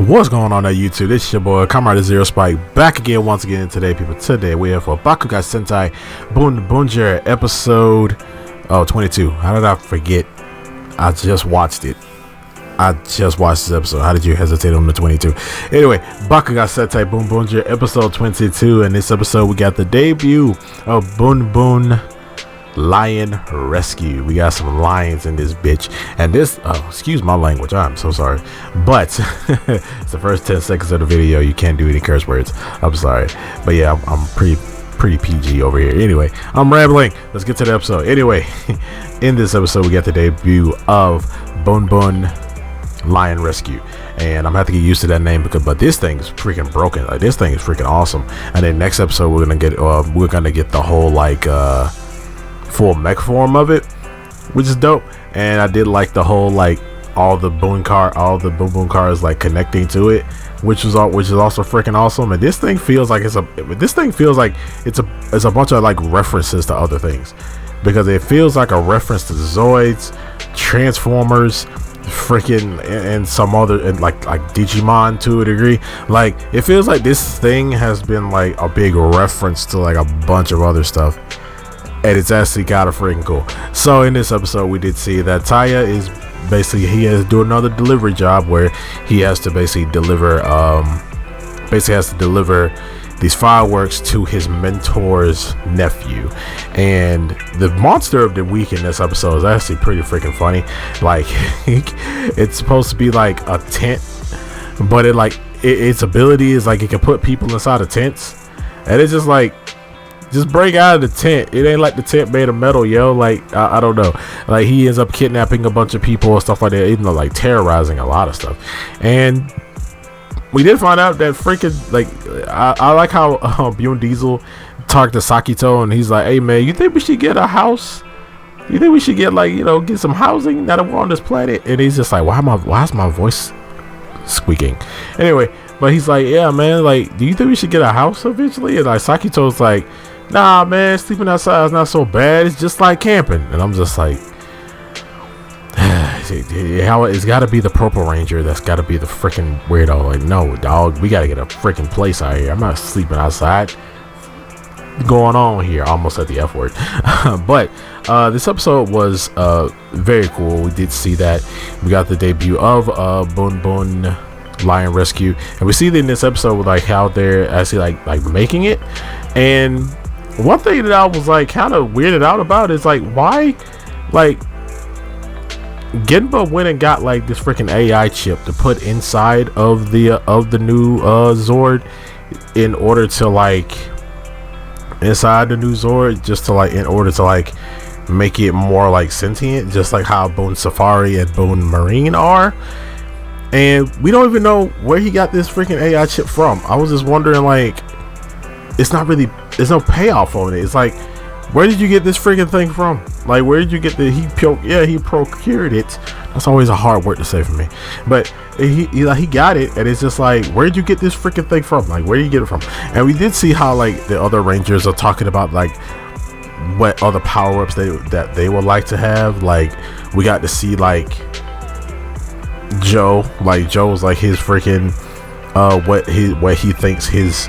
What's going on at YouTube? This is your boy Kamen Zero Spike back again once again today, people. Today we have for Bakuage Sentai Boonboomger episode 22. How did I forget? I just watched it. I just watched this episode. How did you hesitate on the 22? Anyway, Bakuage Sentai Boonboomger episode 22. In this episode we got the debut of Boon Lion Rescue. We got some lions in this bitch, and this excuse my language, I'm so sorry, but it's the first 10 seconds of the video. You can't do any curse words, I'm sorry, but yeah, I'm pretty PG over here. Anyway, I'm rambling. Let's get to the episode. Anyway, in this episode we got the debut of Boon Lion Rescue, and I'm gonna have to get used to that name but this thing is freaking broken. Like, this thing is freaking awesome. And then next episode we're gonna get the whole like full mech form of it, which is dope. And I did like the whole like all the boom cars like connecting to it, which is also freaking awesome. And this thing feels like it's a bunch of like references to other things, because it feels like a reference to Zoids, Transformers, freaking, and some other, and like Digimon to a degree. Like, it feels like this thing has been like a big reference to like a bunch of other stuff, and it's actually kind of freaking cool. So in this episode we did see that Taya is basically, he has to do another delivery job where he has to basically deliver these fireworks to his mentor's nephew. And the monster of the week in this episode is actually pretty freaking funny. Like, it's supposed to be like a tent, but its ability is like it can put people inside of tents, and it's just like, just break out of the tent. It ain't like the tent made of metal, yo. Like, I don't know. Like, he ends up kidnapping a bunch of people and stuff like that, even though like terrorizing a lot of stuff. And we did find out that freaking, like, I like how Bune Diesel talked to Sakito, and he's like, hey man, you think we should get a house? You think we should get, like, you know, get some housing now that we're on this planet? And he's just like, why is my voice squeaking? Anyway, but he's like, yeah man, like, do you think we should get a house eventually? And like Sakito's like, nah man, sleeping outside is not so bad, it's just like camping. And I'm just like, it's got to be the Purple Ranger that's got to be the freaking weirdo. Like, no dog, we got to get a freaking place out here. I'm not sleeping outside. What's going on here? Almost at the F word. But this episode was very cool. We did see that we got the debut of Boon Lion Rescue, and we see that in this episode with like how they're actually like making it. And one thing that I was like kind of weirded out about is like, why, like, Genba went and got like this freaking AI chip to put inside of the new Zord, in order to like, inside the new Zord, just to like, in order to like make it more like sentient, just like how Boon Safari and Boon Marine are. And we don't even know where he got this freaking AI chip from. I was just wondering, like, it's not really, there's no payoff on it. It's like, where did you get this freaking thing from? Like, where did you get he procured it. That's always a hard word to say for me. But he got it, and it's just like, where did you get this freaking thing from? Like, where did you get it from? And we did see how like the other Rangers are talking about like what other power-ups that they would like to have. Like, we got to see like Joe's like his freaking what he thinks his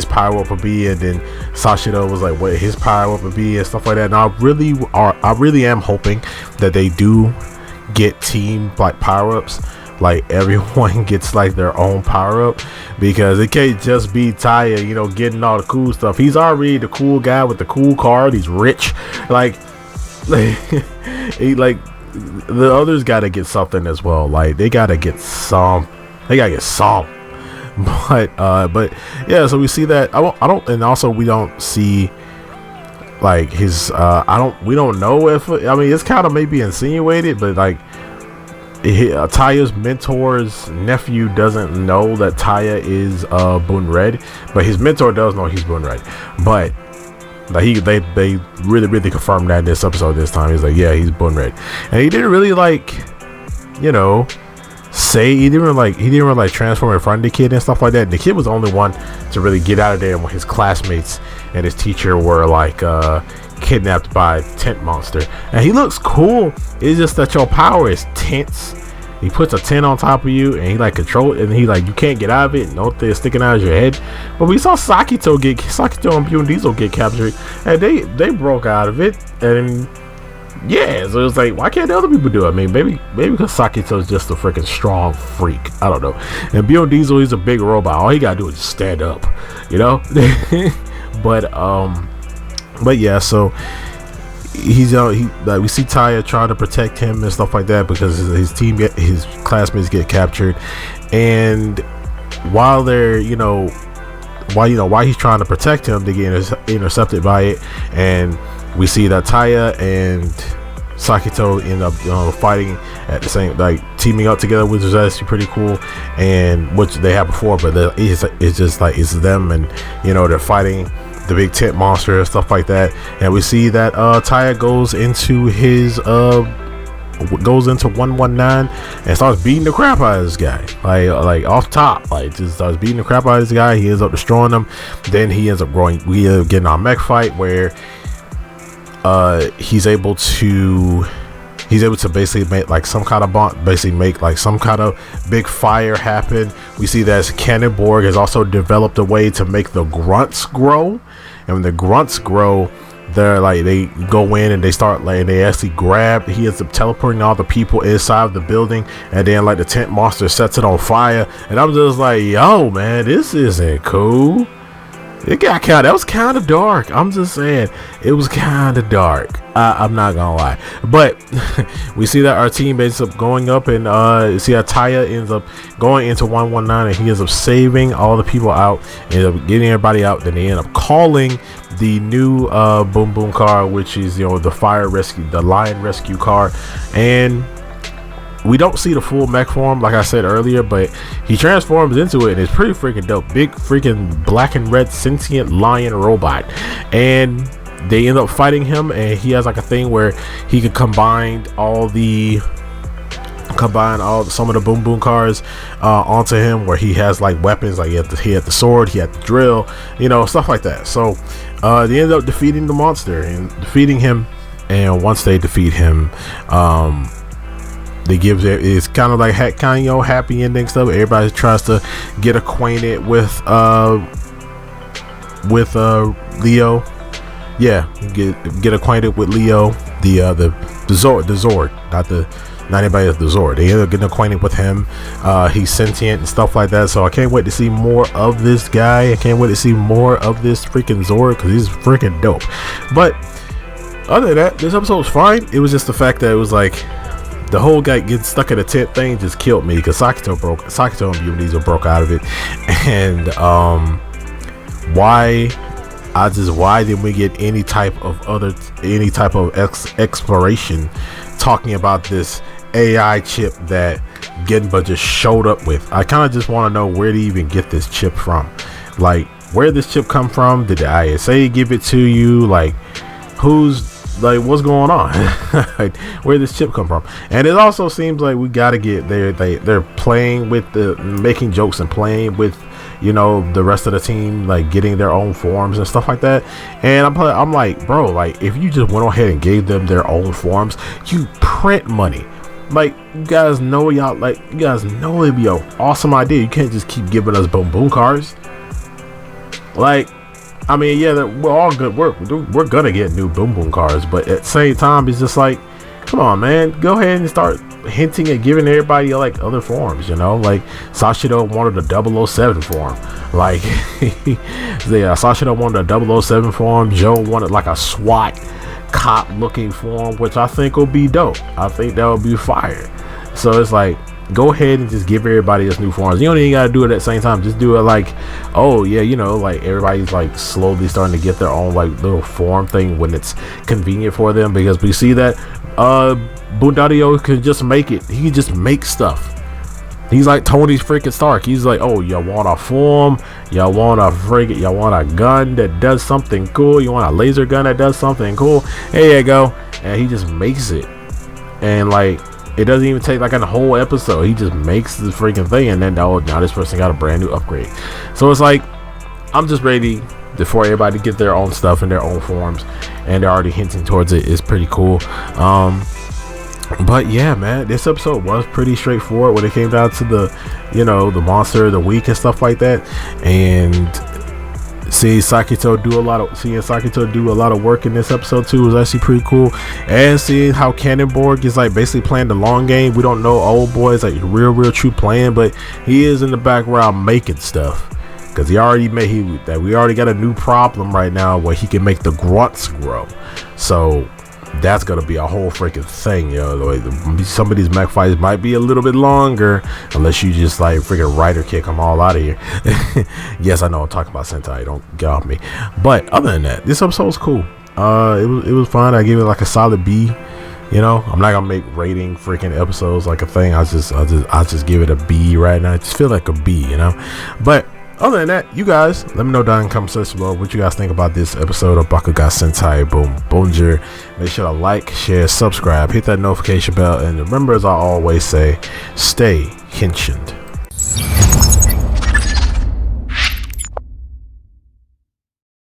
power up would be, and then Sashiro was like what his power up would be and stuff like that. And I really am hoping that they do get team like power ups, like everyone gets like their own power up, because it can't just be Taya, you know, getting all the cool stuff. He's already the cool guy with the cool card. He's rich, like he like. The others gotta get something as well. Like, they gotta get some. But yeah, so we see that. I don't, and also we don't see like his. We don't know if, I mean, it's kind of maybe insinuated, but like Taya's mentor's nephew doesn't know that Taya is Boon Red, but his mentor does know he's Boon Red. But like they really confirmed that in this episode this time. He's like, yeah, he's Boon Red. And he didn't really like, you know, say, he didn't really transform in front of the kid and stuff like that. And the kid was the only one to really get out of there when his classmates and his teacher were like kidnapped by a tent monster. And he looks cool. It's just that your power is tense He puts a tent on top of you, and he like control, and he like you can't get out of it. No thing sticking out of your head. But we saw Sakito and Bune Diesel get captured, and they broke out of it. And yeah, so it's like, why can't the other people do it? I mean, maybe because Sakito's just a freaking strong freak. I don't know. And Bune Diesel, he's a big robot. All he gotta do is just stand up, you know. But yeah, so he's like, we see Taya trying to protect him and stuff like that because his classmates get captured, and while he's trying to protect him, they get intercepted by it, and we see that Taya and Sakito end up fighting at the same, like teaming up together, which is actually pretty cool, and which they had before, but it's just like it's them, and they're fighting the big tent monster and stuff like that. And we see that Taya goes into 119 and starts beating the crap out of this guy, like off top, like just starts beating the crap out of this guy. He ends up destroying him. Then he ends up getting our mech fight where he's able to basically make like some kind of some kind of big fire happen. We see that Cannonborg has also developed a way to make the grunts grow, and when the grunts grow, they go in and they start they actually grab. He ends up teleporting all the people inside of the building, and then like the tent monster sets it on fire. And I'm just like, yo man, this isn't cool. That was kind of dark. I'm just saying, it was kind of dark. I'm not gonna lie. But we see that our team ends up going up, and see how Taya ends up going into 119, and he ends up saving all the people out, ends up getting everybody out. Then they end up calling the new Boom Boom car, which is the lion rescue car, and we don't see the full mech form, like I said earlier, but he transforms into it, and it's pretty freaking dope. Big freaking black and red sentient lion robot, and they end up fighting him, and he has like a thing where he could combine some of the Boom Boom cars onto him, where he has like weapons, like he had the sword, he had the drill, stuff like that. So they end up defeating the monster and defeating him, and once they defeat him, it's kind of like happy ending stuff. Everybody tries to get acquainted with Leo. Yeah, get acquainted with Leo, the Zord, not anybody else, the Zord. They end up getting acquainted with him. He's sentient and stuff like that. So I can't wait to see more of this guy. I can't wait to see more of this freaking Zord, because he's freaking dope. But other than that, this episode was fine. It was just the fact that it was like, the whole guy getting stuck in a tent thing just killed me, because Sakito and Bune Diesel broke out of it. And why didn't we get any type of exploration talking about this AI chip that Genba just showed up with? I kind of just want to know where to even get this chip from. Like, where did this chip come from? Did the ISA give it to you? Like, what's going on? Like, where did this chip come from? And it also seems like we gotta get they're playing with making jokes and playing with the rest of the team, like getting their own forms and stuff like that. And I'm like, bro, like if you just went ahead and gave them their own forms, you print money. Like, you guys know it'd be an awesome idea. You can't just keep giving us Boom Boom cars. Like, I mean, yeah, we're all good work. We're gonna get new Boom Boom cars, but at the same time, it's just like, come on, man, go ahead and start hinting at giving everybody like other forms. Like Sashido wanted a 007 form. Like, yeah, Sashido wanted a 007 form. Joe wanted like a SWAT cop looking form, which I think will be dope. I think that would be fire. So it's like, go ahead and just give everybody else new forms. You don't even gotta do it at the same time. Just do it like, oh yeah, like everybody's like slowly starting to get their own like little form thing when it's convenient for them, because we see that Bundario can just make it. He can just make stuff. He's like Tony freaking Stark. He's like, oh, you want a form? You want a gun that does something cool? You want a laser gun that does something cool? Here you go. And he just makes it. And like, it doesn't even take like a whole episode. He just makes the freaking thing, and then now this person got a brand new upgrade. So it's like, I'm just ready for everybody to get their own stuff in their own forms, and they're already hinting towards it. It's pretty cool. But yeah, man, this episode was pretty straightforward when it came down to the monster of the week and stuff like that. And seeing Sakito do a lot of work in this episode too was actually pretty cool. And seeing how Cannonborg is like basically playing the long game. We don't know old boy is like real true playing, but he is in the background making stuff. Because we already got a new problem right now where he can make the grunts grow. So that's gonna be a whole freaking thing, yo. Some of these mech fights might be a little bit longer unless you just like freaking rider kick them all out of here. Yes, I know I'm talking about Sentai, don't get off me. But other than that, this episode was cool. It was fun. I gave it like a solid B. I'm not gonna make rating freaking episodes like a thing. I'll just give it a B right now. I just feel like a B, But other than that, you guys, let me know down in the comment section below what you guys think about this episode of Bakuage Sentai Boonboomger. Make sure to like, share, subscribe, hit that notification bell, and remember, as I always say, stay henshined.